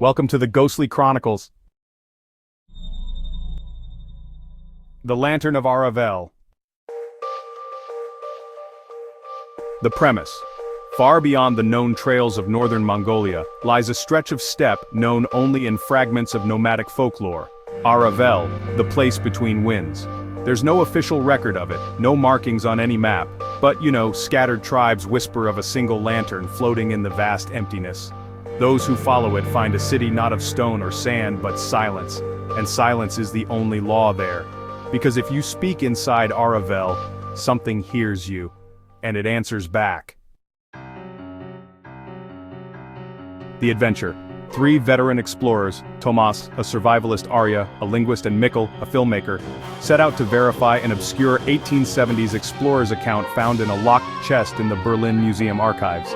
Welcome to the Ghostly Chronicles. The Lantern of Arah'Vel. The premise. Far beyond the known trails of northern Mongolia lies a stretch of steppe known only in fragments of nomadic folklore. Arah'Vel, the place between winds. There's no official record of it, no markings on any map, but scattered tribes whisper of a single lantern floating in the vast emptiness. Those who follow it find a city not of stone or sand but silence, and silence is the only law there. Because if you speak inside Arah'Vel, something hears you, and it answers back. The adventure. 3 veteran explorers, Tomas, a survivalist, Arya, a linguist, and Mikkel, a filmmaker, set out to verify an obscure 1870s explorer's account found in a locked chest in the Berlin Museum archives.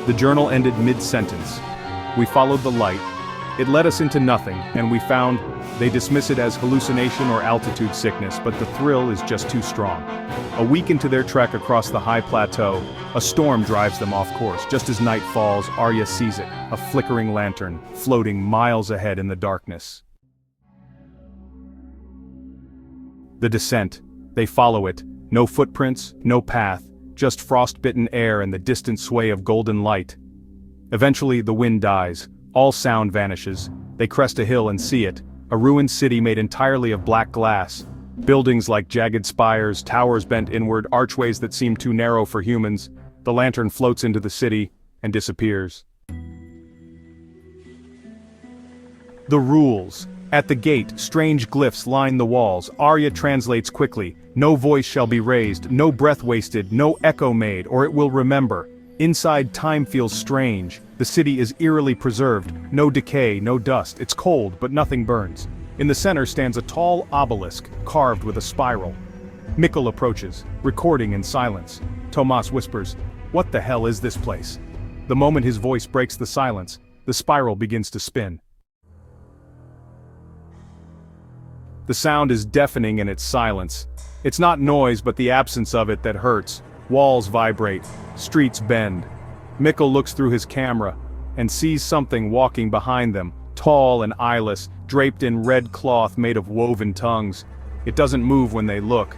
The journal ended mid-sentence. We followed the light. It led us into nothing, and we found they dismiss it as hallucination or altitude sickness, but the thrill is just too strong. A week into their trek across the high plateau, a storm drives them off course. Just as night falls, Arya sees it, a flickering lantern, floating miles ahead in the darkness. The descent. They follow it. No footprints, no path, just frost-bitten air and the distant sway of golden light. Eventually, the wind dies. All sound vanishes. They crest a hill and see it, a ruined city made entirely of black glass. Buildings like jagged spires, towers bent inward, archways that seem too narrow for humans. The lantern floats into the city and disappears. The rules. At the gate, strange glyphs line the walls. Arya translates quickly. No voice shall be raised, no breath wasted, no echo made, or it will remember. Inside, time feels strange. The city is eerily preserved. No decay, no dust. It's cold, but nothing burns. In the center stands a tall obelisk, carved with a spiral. Mikkel approaches, recording in silence. Tomas whispers, "What the hell is this place?" The moment his voice breaks the silence, the spiral begins to spin. The sound is deafening in its silence. It's not noise but the absence of it that hurts. Walls vibrate, streets bend. Mikkel looks through his camera and sees something walking behind them, tall and eyeless, draped in red cloth made of woven tongues. It doesn't move when they look.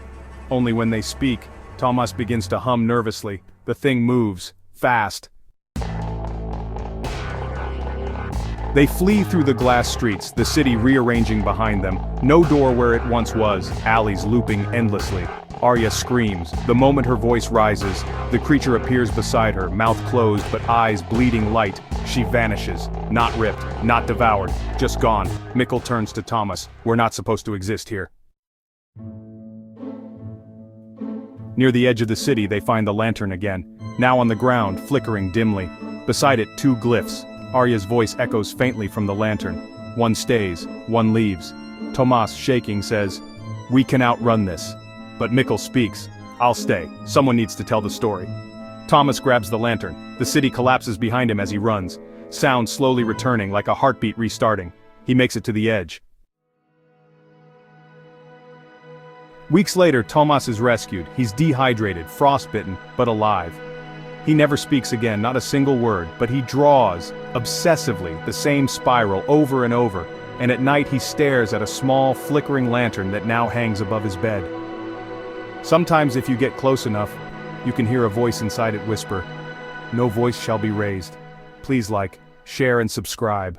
Only when they speak. Tomas begins to hum nervously. The thing moves, fast. They flee through the glass streets, the city rearranging behind them. No door where it once was, alleys looping endlessly. Arya screams. The moment her voice rises, the creature appears beside her, mouth closed but eyes bleeding light. She vanishes. Not ripped, not devoured, just gone. Mikkel turns to Tomas. "We're not supposed to exist here." Near the edge of the city they find the lantern again, now on the ground, flickering dimly. Beside it 2 glyphs. Arya's voice echoes faintly from the lantern. One stays, one leaves. Tomas, shaking, says, "We can outrun this." But Mikkel speaks. "I'll stay. Someone needs to tell the story." Tomas grabs the lantern. The city collapses behind him as he runs. Sound slowly returning, like a heartbeat restarting. He makes it to the edge. Weeks later, Tomas is rescued. He's dehydrated, frostbitten, but alive. He never speaks again, not a single word, but he draws, obsessively, the same spiral over and over, and at night he stares at a small, flickering lantern that now hangs above his bed. Sometimes if you get close enough, you can hear a voice inside it whisper, "No voice shall be raised." Please like, share and subscribe.